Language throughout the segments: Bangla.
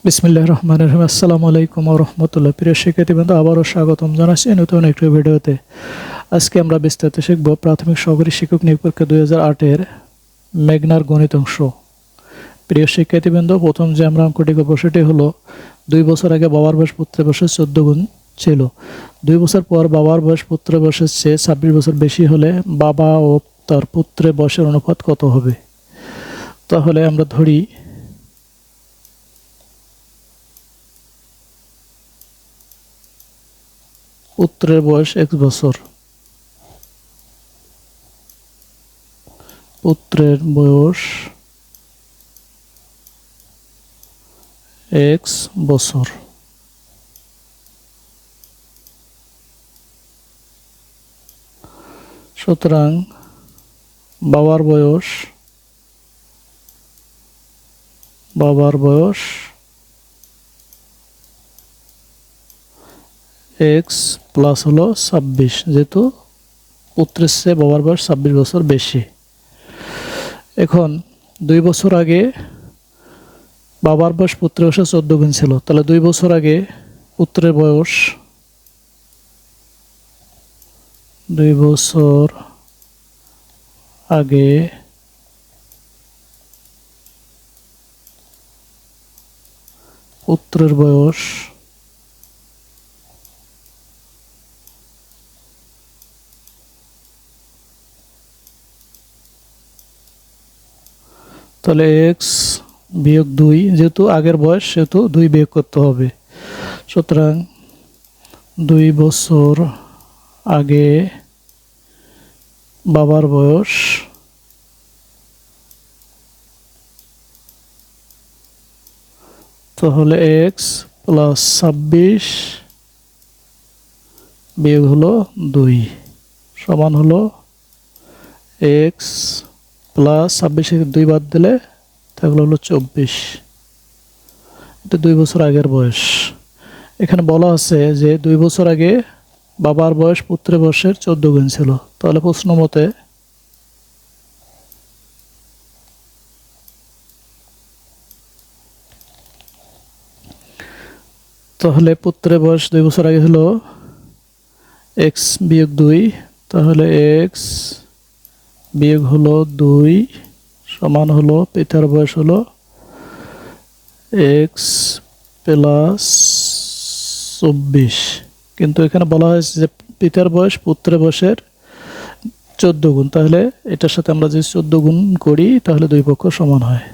বিসমিল্লাহির রহমানির রহিম। আসসালামু আলাইকুম ওয়া রাহমাতুল্লাহ। প্রিয় শিক্ষার্থীবৃন্দ, আবারও স্বাগতম জানাচ্ছি নতুন একটি ভিডিওতে। আজকে আমরা বিস্তারিত শিখব প্রাথমিক সহকারী শিক্ষক নিয়োগ পরীক্ষা 2008-এর মেঘনার গণিত অংশ। প্রিয় শিক্ষার্থীবৃন্দ, প্রথম যে আমরা অঙ্কটি করব সেটি হলো 2 বছর আগে বাবার বয়স পুত্রের বয়সের 14 গুণ ছিল। 2 বছর পর বাবার বয়স পুত্রের বয়সের চেয়ে 26 বছর বেশি হলে বাবা ও তার পুত্রের বয়সের অনুপাত কত হবে? তাহলে আমরা ধরি পুত্রের বয়স x বছর, পুত্রের বয়স x বছর। সুতরাং বাবার বয়স x প্লাস হলো 26, যেহেতু পুত্রের চেয়ে বাবার বয়স 26 বছর বেশি। এখন 2 বছর আগে বাবার বয়স পুত্রের বয়সে 14 গুণ ছিল, তাহলে 2 বছর আগে পুত্রের বয়স 2 বছর আগে পুত্রের বয়স তাহলে x বিয়োগ 2, যেহেতু আগের বয়স সেহেতু 2 বিয়োগ করতে হবে। সুতরাং 2 বছর আগে বাবার বয়স তাহলে x প্লাস 26 বিয়োগ হলো 2 সমান হলো x প্লাস 26 থেকে 2 বাদ দিলে থাকলো হলো 24। এটা 2 বছর আগের বয়স। এখানে বলা আছে যে 2 বছর আগে বাবার বয়স পুত্রের বয়সের 14 গুণ ছিল। তাহলে প্রশ্ন মতে পুত্রের বয়স 2 বছর আগে হলো x বিয়োগ 2, তাহলে x বিয়োগ হলো 2 সমান হলো পিতার বয়স হলো x প্লাস 24। কিন্তু এখানে বলা হয়েছে যে পিতার বয়স পুত্রের বয়সের 14 গুণ, তাহলে এটার সাথে আমরা যদি 14 গুণ করি তাহলে দুই পক্ষ সমান হয়।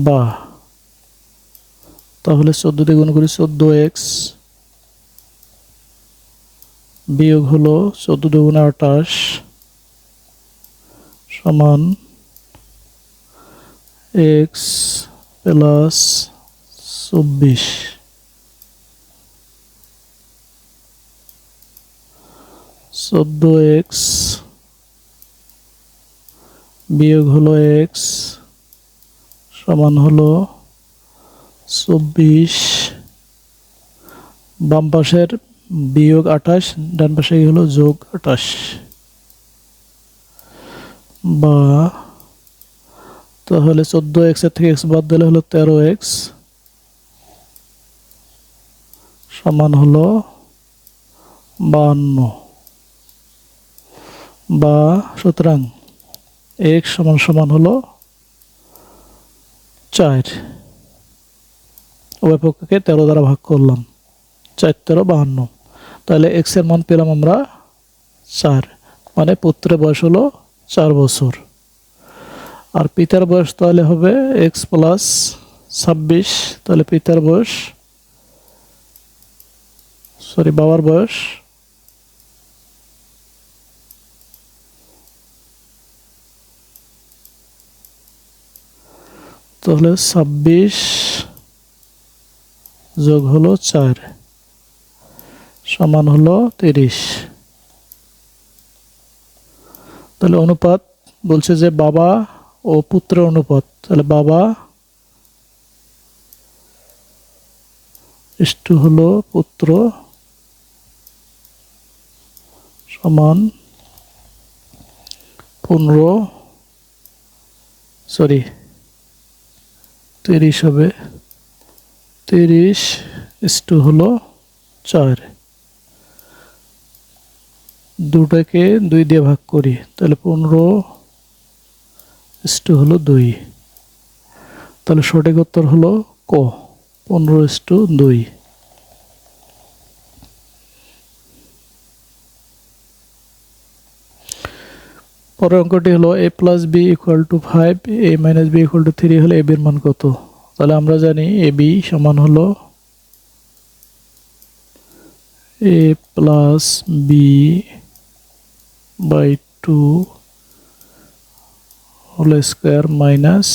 বা তাহলে 14 দিয়ে গুণ করি 14x বিয়োগ হলো 14 দুগুণে 28 সমান x প্লাস 24। 14x বিয়োগ হলো x সমান হলো 24। বাম পাশের বিয়োগ 28, ডান পাশে হলো যোগ 28। বা তাহলে 14x এর থেকে x বাদ দিলে হলো 13x সমান হলো 52। বা সুতরাং x সমান হলো 4। উভয় পক্ষকে 13 দ্বারা ভাগ করলাম, 4 13 52। তাহলে x এর মান পেলাম আমরা 4, মানে পুত্রের বয়স হলো 4 বছর। আর পিতার বয়স তাহলে হবে x প্লাস 26, তাহলে পিতার বয়স বাবার বয়স তাহলে 26 যোগ হলো 4 সমান হলো 30। তাহলে অনুপাত বলছে যে বাবা ও পুত্রের অনুপাত, তাহলে বাবা ইস্টু হলো পুত্র সমান 30 হবে। 30 হলো 4, দুটাকে 2 দিয়ে ভাগ করি, তাহলে 15 হলো 2। তাহলে সঠিক উত্তর হলো ক, 15:2। পরের অঙ্কটি হলো a plus B equal to 5, a minus B equal to 3 হলে a বির মান কত? তাহলে আমরা জানি এ বি সমান হলো a plus B by 2 whole square minus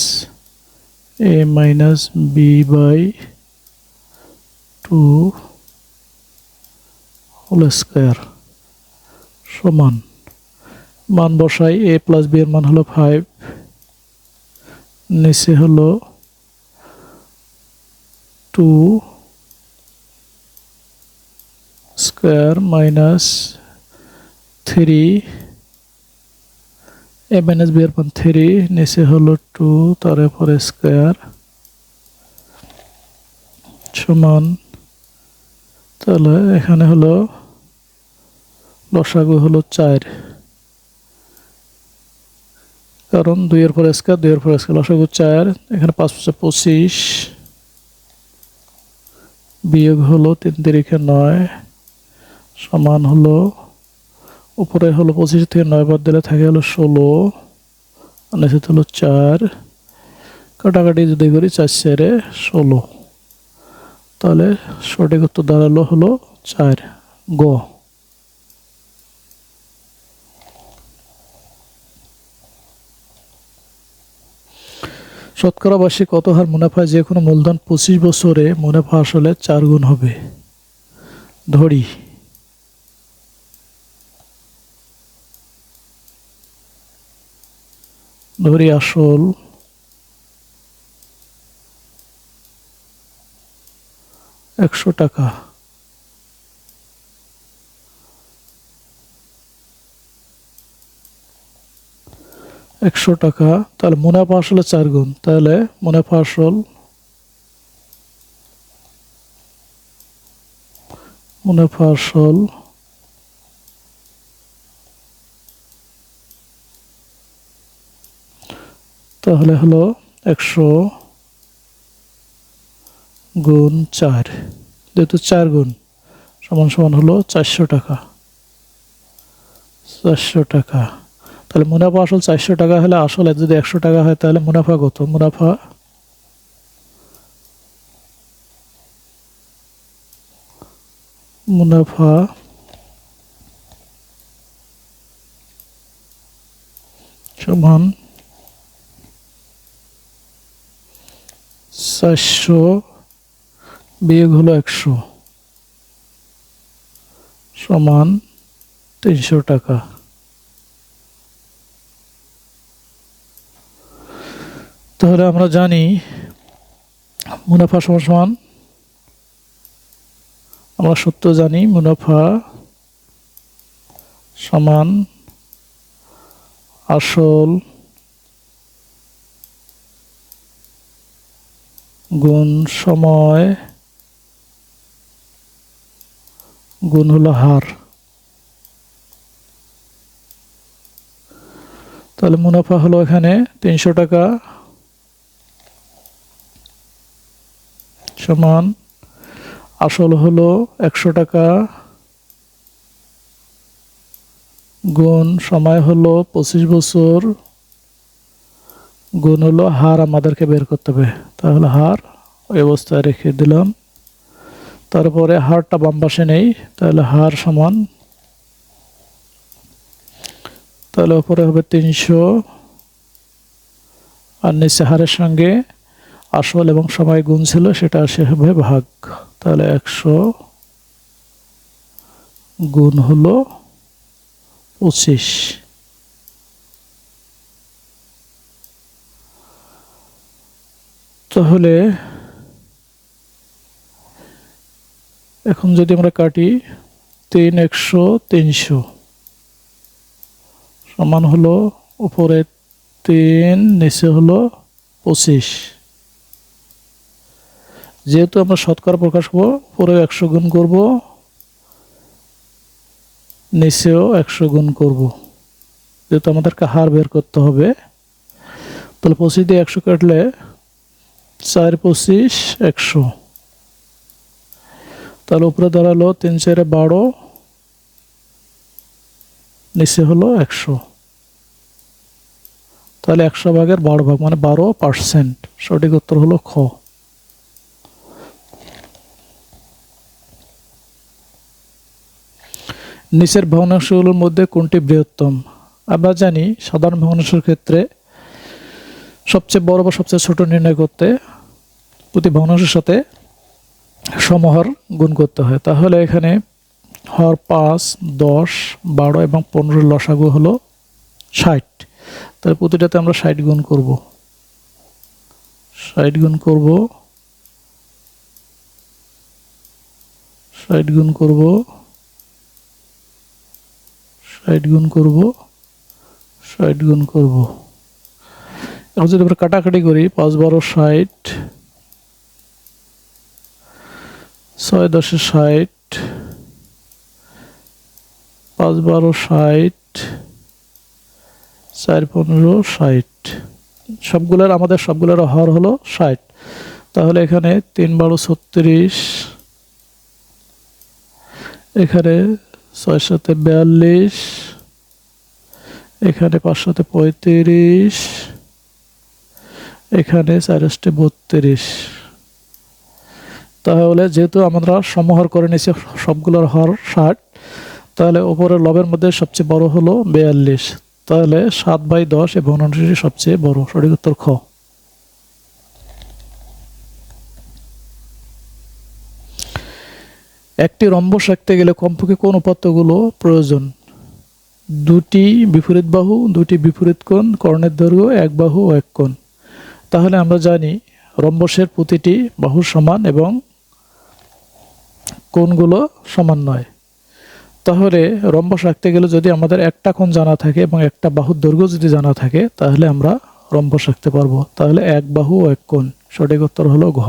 a minus B by 2 whole square সমান, মান বসাই, a প্লাস বি এর মান হলো 5, নিচে হলো 2 square minus 3, a minus B এর মান 3, নিচে হলো 2 তারপরে স্কোয়ার সমান, তাহলে এখানে হলো লসাগু হলো 4, কারণ 2 এর পরে স্কোয়ার, 2 এর পরে স্কোয়ার, লসাগু 4, এখানে 5 5 25 বিয়োগ হলো 3 3 9 সমান হলো, উপরে হলো 25 থেকে 9 বাদ দিলে থাকে হলো 16, আর নিচে হলো 4, কাটাকাটি যদি করি 4 4 16, তাহলে সঠিক উত্তর দাঁড়ালো হলো 4 গ। শতকরা বার্ষিক কত হার মুনাফা যে কোনো মূলধন 25 বছরে মুনাফা আসলে 4 গুণ হবে? ধরি আসল 100 টাকা, 100 টাকা, তাহলে মুনাফা আসলে 4 গুণ, তাহলে মুনাফা আসল তাহলে হলো 100 গুণ 4, যেহেতু 4 গুণ সমান সমান হলো 400 টাকা, 400 টাকা। তাহলে মুনাফা আসল 400 টাকা হলে আসলে যদি 100 টাকা হয় তাহলে মুনাফা কত? মুনাফা সমান 400 বিয়োগ হলো 100 সমান 300 টাকা। তাহলে আমরা জানি মুনাফা সমান, আমরা সূত্র জানি, মুনাফা সমান আসল গুণ সময় গুণ হলো হার। তাহলে মুনাফা হলো এখানে 300 টাকা সমান আসল হলো 100 টাকা গুণ সময় হলো 25 বছর গুণ হলো হার আমাদেরকে বের করতে হবে, তাহলে হার ওই অবস্থায় রেখে দিলাম, তারপরে হারটা বাম পাশে নেই, তাহলে হার সমান, তাহলে উপরে হবে 300 আর নিচে হারের সঙ্গে আসল এবং সময় গুণ ছিল সেটা আসে হবে ভাগ, তাহলে 100 গুণ হলো 25। তাহলে এখন যদি আমরা কাটি 3 100 300 সমান হলো উপরে 3 নিচে হলো 25, যেহেতু আমরা শতকরা প্রকাশ করব, উপরে 100 গুণ করব, নিচেও 100 গুণ করব, যেহেতু আমাদেরকে হার বের করতে হবে। তাহলে 25 দিয়ে 100 কাটলে 4 25 100, তাহলে উপরে দাঁড়ালো 3 4 12, নিচে হলো 100। তাহলে 100 ভাগের 12 ভাগ মানে 12%। সঠিক উত্তর হলো খ। নিচের ভগ্নাংশগুলোর মধ্যে কোনটি বৃহত্তম? আমরা জানি সাধারণ ভগ্নাংশের ক্ষেত্রে সবচেয়ে বড় বা সবচেয়ে ছোট নির্ণয় করতে প্রতি ভগ্নাংশের সাথে সমহর গুণ করতে হয়। তাহলে এখানে হর 5, 10, 12 এবং 15 লসাগু হলো 60। তাহলে প্রতিটাতে আমরা 60 গুণ করব, 60 গুণ করব, 60 গুণ করব, 60 গুণ করব, 60 গুণ করব। এখন যদি আমরা কাটাকাটি করি, 5 12 60, 6 10 60, 5 12 60, 4 15 60, আমাদের সবগুলোর হর হলো 60। তাহলে এখানে 3 12 36, এখানে 6 7 42, এখানে 5 7 35, এখানে 4 8 32। তাহলে যেহেতু আমরা সমহর করে নিয়েছি সবগুলোর হর 60, তাহলে উপরের লবের মধ্যে সবচেয়ে বড় হলো 42। তাহলে 7/10 এই ভগ্নাংশটি সবচেয়ে বড়। সঠিক উত্তর খ। একটি রম্বস আঁকতে গেলে কমপক্ষে কোন উপাত্তগুলো প্রয়োজন? দুটি বিপরীত বাহু, দুটি বিপরীত কোণ, কর্ণের দৈর্ঘ্য, এক বাহু ও এক কোণ। তাহলে আমরা জানি রম্বসের প্রতিটি বাহু সমান এবং কোণগুলো সমান নয়। তাহলে রম্বস আঁকতে গেলে যদি আমাদের একটা কোণ জানা থাকে এবং একটা বাহুর দৈর্ঘ্য যদি জানা থাকে, তাহলে আমরা রম্বস আঁকতে পারবো। তাহলে এক বাহু ও এক কোণ। সঠিক উত্তর হলো ঘ।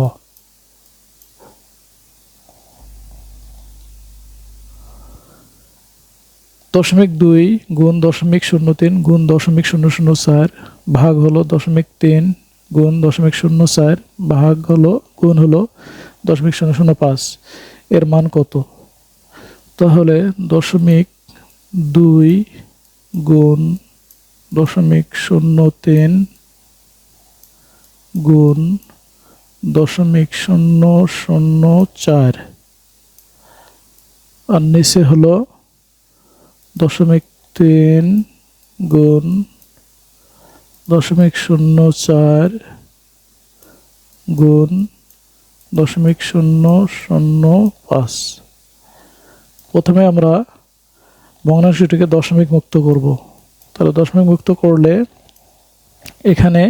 দশমিক 2 গুণ 0.03 গুণ 0.004 ভাগ হলো 0.3 গুণ 0.04 ভাগ হলো গুণ হলো 0.005, এর মান কত? তাহলে 0.2 গুণ 0.03 গুণ 0.004 আর নিচে হলো 0.3 গুণ 0.04 গুণ 0.005। প্রথমে আমরা ভগ্নাংশটিকে দশমিক মুক্ত করব। তাহলে দশমিক মুক্ত করলে এখানে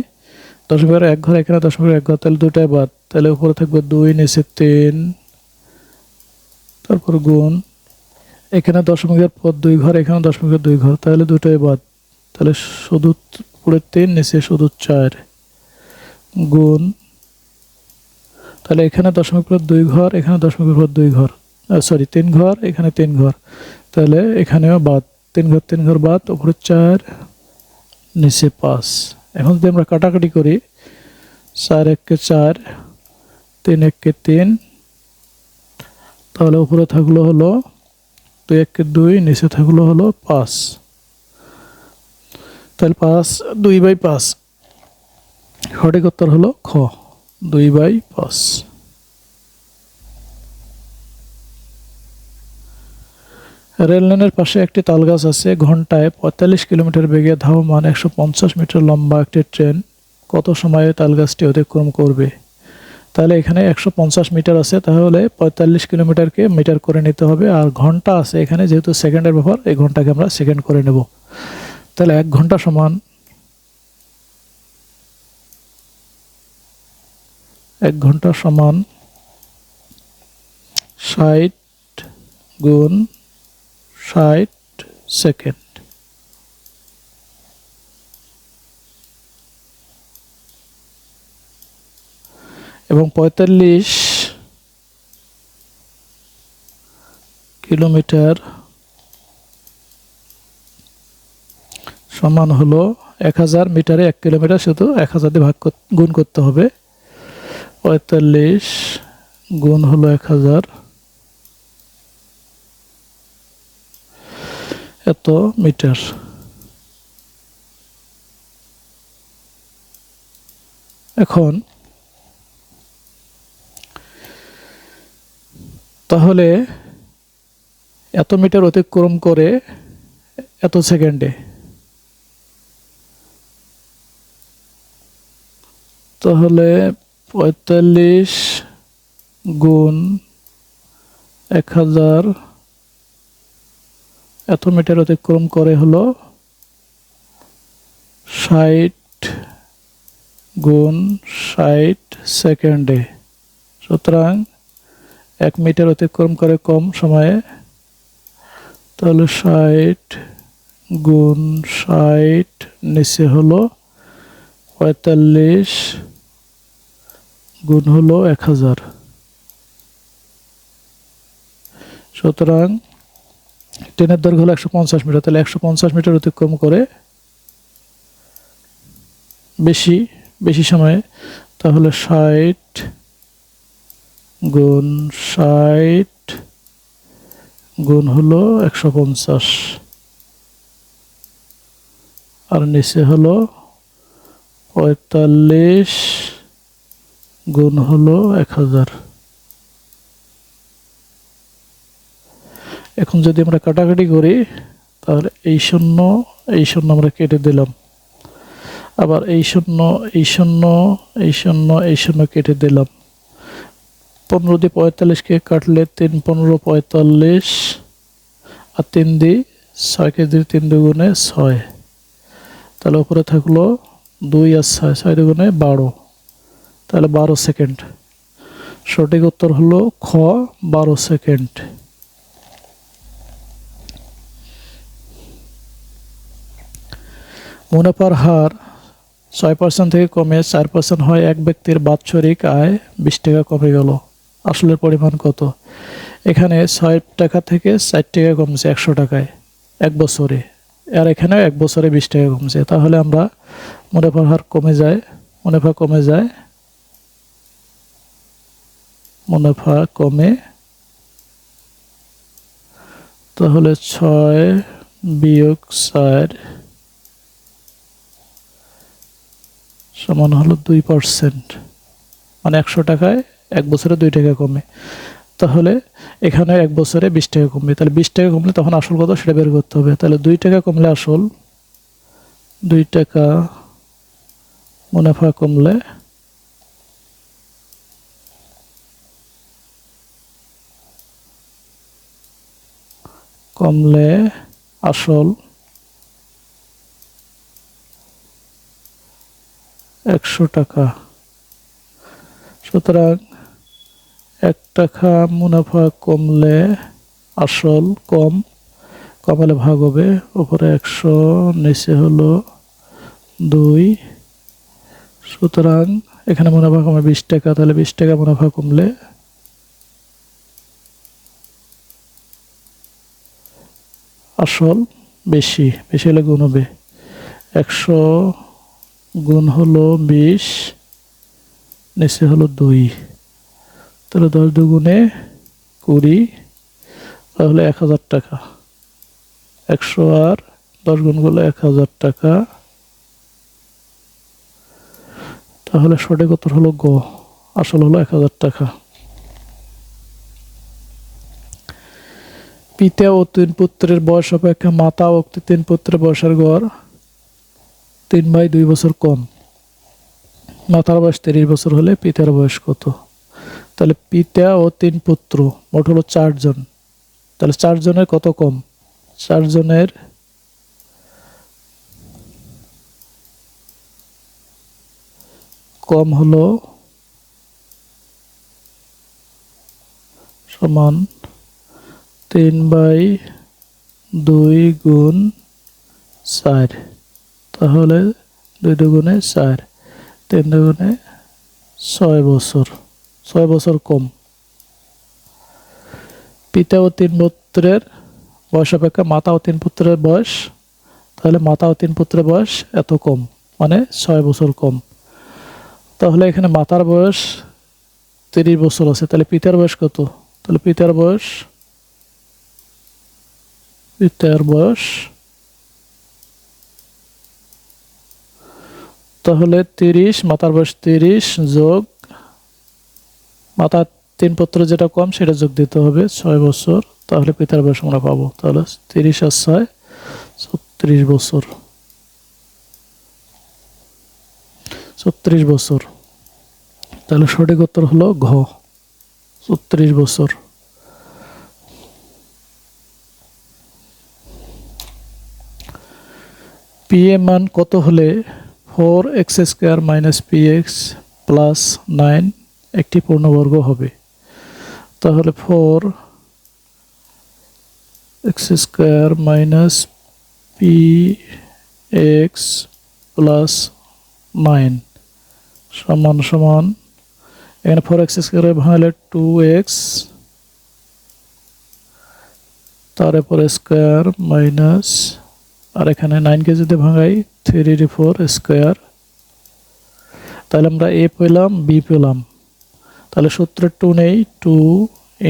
দশমিকের এক ঘর, এখানে দশমিকের এক ঘর, তাহলে দুটাই বাদ। তাহলে উপরে থাকবে 2, নিচে 3, তারপর গুণ, এখানে দশমিকের পর 2 ঘর, এখানে দশমিকের 2 ঘর, তাহলে দুটোই বাদ। তাহলে শুধু উপরে 3, নিচে শুধু 4, গুণ, তাহলে এখানে দশমিক পর 2 ঘর, এখানে দশমিকের পর 2 ঘর, 3 ঘর, এখানে 3 ঘর, তাহলে এখানেও বাদ। 3 ঘর 3 ঘর বাদ, উপরে 4, নিচে 5। এখন যদি আমরা কাটাকাটি করি, 4 1 কে 4, 3 1 কে 3, তাহলে উপরে থাকলো হলো 2 1 কে 2, নিচে থাকলো হলো 5। তাহলে 2/5। সঠিক উত্তর হলো খ, 2/5। রেললাইনের পাশে একটি তালগাছ আছে। ঘন্টায় 45 কিলোমিটার বেগে ধাবমান 150 মিটার লম্বা একটি ট্রেন কত সময়ে তালগাছটি অতিক্রম করবে? তাহলে এখানে 150 মিটার আছে, তাহলে 45 কিলোমিটারকে মিটার করে নিতে হবে। আর ঘন্টা আছে এখানে, যেহেতু সেকেন্ডের ব্যাপার, এই ঘন্টাকে আমরা সেকেন্ড করে নেব। তাহলে 1 ঘন্টা সমান 60 গুণ 60 সেকেন্ড। এবং 45 কিলোমিটার সমান হলো 1000 মিটারে 1 কিলোমিটার, শুধু 1000 দিয়ে গুণ করতে হবে। 45 গুণ হলো 1000, এত মিটার। এখন তাহলে এত মিটার অতিক্রম করে এত সেকেন্ডে, তাহলে 45 গুণ 1000 এত মিটার অতিক্রম করে হলো 60 গুণ 60 সেকেন্ডে। সুতরাং 1 মিটার অতিক্রম করে কম সময়ে, তাহলে 60 গুণ 60 নিচে হলো 45 গুণ হলো 1000। সুতরাং ট্রেনের দৈর্ঘ্য হলো 150 মিটার, তাহলে 150 মিটার অতিক্রম করে বেশি সময়ে, তাহলে 60 গুণ 60 গুণ হলো 150, আর নিচে হলো 45 গুণ হলো 1000। এখন যদি আমরা কাটাকাটি করি, তাহলে এই শূন্য আমরা কেটে দিলাম, আবার এই শূন্য কেটে দিলাম। 15 দিয়ে 45কে কাটলে 3 15 45, আর 3 দিয়ে 6কে দিয়ে 3 দুগুণে 6, তাহলে উপরে থাকলো 2 আর 6, 6 দুগুণে 12, তাহলে 12 সেকেন্ড। সঠিক উত্তর হলো খ, 12 সেকেন্ড। মুনাফার হার 6% থেকে কমে 4% হয়, এক ব্যক্তির বাৎসরিক আয় 20 টাকা কমে গেল, আসলের পরিমাণ কত? এখানে 6 টাকা থেকে 4 টাকা কমছে 100 টাকায় 1 বছরে, আর এখানে 1 বছরে 20 টাকা কমছে। তাহলে আমরা মুনাফার হার কমে যায়, মুনাফা কমে, তাহলে 6 বিয়োগ 4 সমান হলো 2%, মানে 100 টাকায় 1 বছরে 2 টাকা কমে। তাহলে এখানে 1 বছরে 20 টাকা কমবে, তাহলে 20 টাকা কমলে তখন আসল কত সেটা বের করতে হবে। তাহলে 2 টাকা কমলে আসল, 2 টাকা মুনাফা কমলে আসল 100 টাকা। সুতরাং 1 টাকা মুনাফা কমলে আসল কমালে ভাগ হবে, উপরে 100 নিচে হলো 2। সুতরাং এখানে মুনাফা কমে 20 টাকা, তাহলে 20 টাকা মুনাফা কমলে আসল বেশি হলে গুণ হবে, 100 গুণ হলো 20 নিচে হলো 2, তাহলে 10 দুগুণে 20, তাহলে 1000 টাকা। 100 আর 10 গুণ করলে 1000 টাকা। তাহলে সঠিক উত্তর হলো গ, আসল হলো 1000 টাকা। পিতা ও 3 পুত্রের বয়স অপেক্ষা মাতা ও 3 পুত্রের বয়সের গড় 3 ভাই 2 বছর কম। মাতার বয়স 30 বছর হলে পিতার বয়স কত? তাহলে পিতা ও 3 পুত্র মোট হলো 4 জন, তাহলে 4 জনের কত কম? 4 জনের কম হলো সমান 3/2 গুণ 4, তাহলে 2 দুগুণে 4, 3 দুগুণে 6 বছর, 6 বছর কম। পিতা ও 3 পুত্রের বয়স অপেক্ষা মাতা ও 3 পুত্রের বয়স, তাহলে মাতা ও 3 পুত্রের বয়স এত কম, মানে 6 বছর কম। তাহলে এখানে মাতার বয়স 30 বছর আছে, তাহলে পিতার বয়স কত? তাহলে পিতার বয়স তাহলে 30, মাতার বয়স 30 যোগ মাতার 3 পুত্র যেটা কম সেটা যোগ দিতে হবে 6 বছর, তাহলে পিতার বয়স আমরা পাবো। তাহলে 30 আর 6 36 বছর, 36 বছর। তাহলে সঠিক উত্তর হলো ঘ, 36 বছর। পি এর মান কত হলে 4x² - px + 9 একটি পূর্ণবর্গ হবে? তাহলে 4x² - px + 9 সমান সমান, এখানে 4x² ভাঙলে 2x, তারপরে স্কোয়ার মাইনাস, আর এখানে 9কে যদি ভাঙাই 3r/4²। তাহলে আমরা a পেলাম, b পেলাম। তাহলে সূত্রে 2 নেই, 2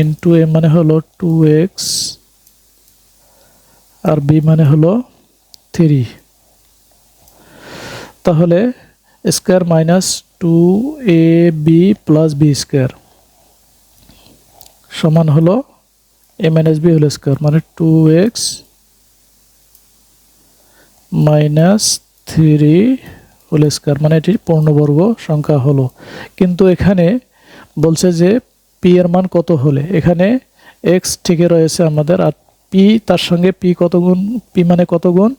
× a মানে হলো 2x, আর b মানে হলো 3। তাহলে স্কোয়ার মাইনাস 2ab + b² সমান হলো a - b হোল স্কোয়ার, মানে 2x - 3 হোল স্কোয়ার, মানে এটি পূর্ণবর্গ সংখ্যা হলো। কিন্তু এখানে বলছে যে পি এর মান কত হলে, এখানে এক্স ঠিকই রয়েছে আমাদের, আর পি তার সঙ্গে পি কত গুণ, পি মানে কত গুণ,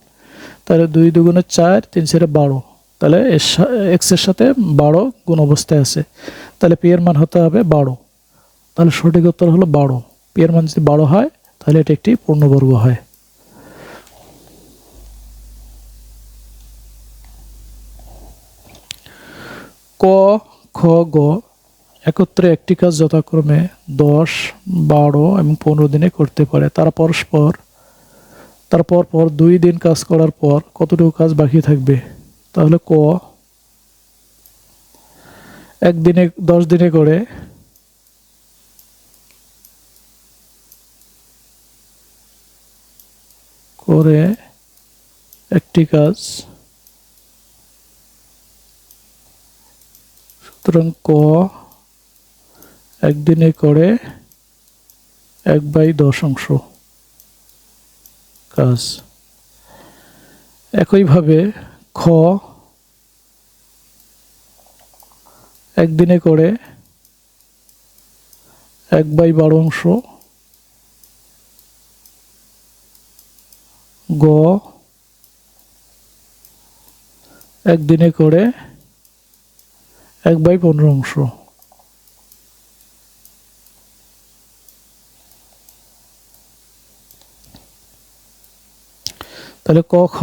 তাহলে 2 × 2 = 4, 3 × 4 = 12, তাহলে এক্স এর সাথে 12 গুণ অবস্থায় আছে, তাহলে পি এর মান হতে হবে 12। তাহলে সঠিক উত্তর হলো 12। পি এর মান যদি 12 হয় তাহলে এটি একটি পূর্ণবর্গ হয়। ক, খ, গ একত্রে একটি কাজ যথাক্রমে 10, 12 এবং 15 দিনে করতে পারে। তারা পরপর 2 দিন কাজ করার পর কতটুকু কাজ বাকি থাকবে? তাহলে ক, একদিনে 10 দিনে করে একটি কাজ, সুতরাং ক একদিনে করে 1/10 কাজ। একইভাবে খ একদিনে করে 1/12, গ একদিনে করে 1/15। তাহলে ক, খ,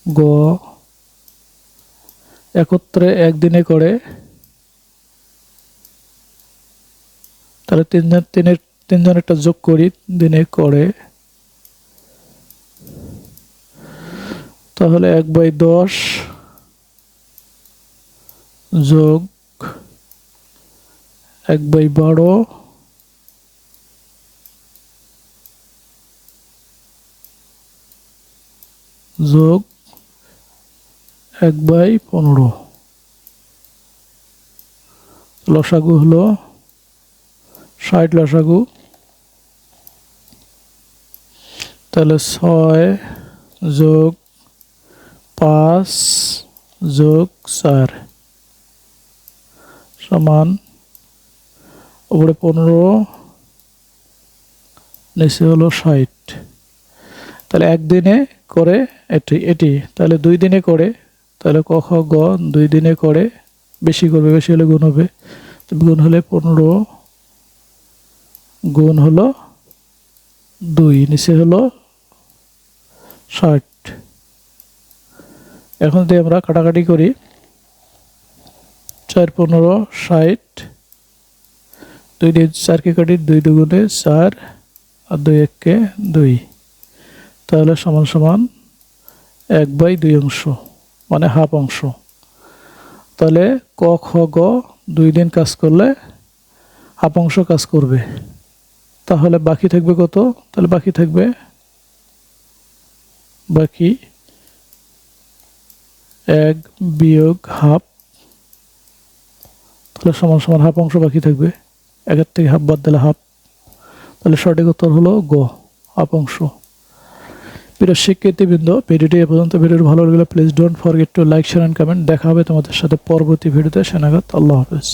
গ একত্রে একদিনে করে, তাহলে তিনজনেরটা যোগ করি, দিনে করে, তাহলে 1/10 যোগ 1/12 যোগ 1/15, লসাগু হলো 60 লসাগু। তাহলে 6 যোগ 5 যোগ 4 সমান, উপরে 15 নিচে হলো 60। তাহলে একদিনে করে এটি তাহলে 2 দিনে করে, তাহলে ক, খ, গ 2 দিনে করে, বেশি করবে, বেশি হলে গুণ হবে, গুণ হলে 15 গুণ হলো 2, নিচে হলো 60। এখন যদি আমরা কাটাকাটি করি, 4 15 60, 2 দিয়ে 4 কে কাটি, 2 দুগুণে 4 আর 2 1 কে 2, তাহলে সমান সমান 1/2 অংশ, মানে হাফ অংশ। তাহলে ক খ গ 2 দিন কাজ করলে হাফ অংশ কাজ করবে। তাহলে বাকি থাকবে কত? তাহলে বাকি থাকবে বাকি 1 বিয়োগ হাফ, তাহলে সমান সমান হাফ অংশ বাকি থাকবে। 1 থেকে হাফ বাদ দিলে হাফ, তাহলে সঠিক উত্তর হলো গ, হাফ অংশ। প্রিয় শিক্ষার্থীবৃন্দ, ভিডিওটি এ পর্যন্ত। ভিডিওটি ভালো লাগলে please don't forget to like, share and comment. দেখা হবে তোমাদের সাথে পরবর্তী ভিডিওতে। সেনাগত আল্লাহ হাফেজ।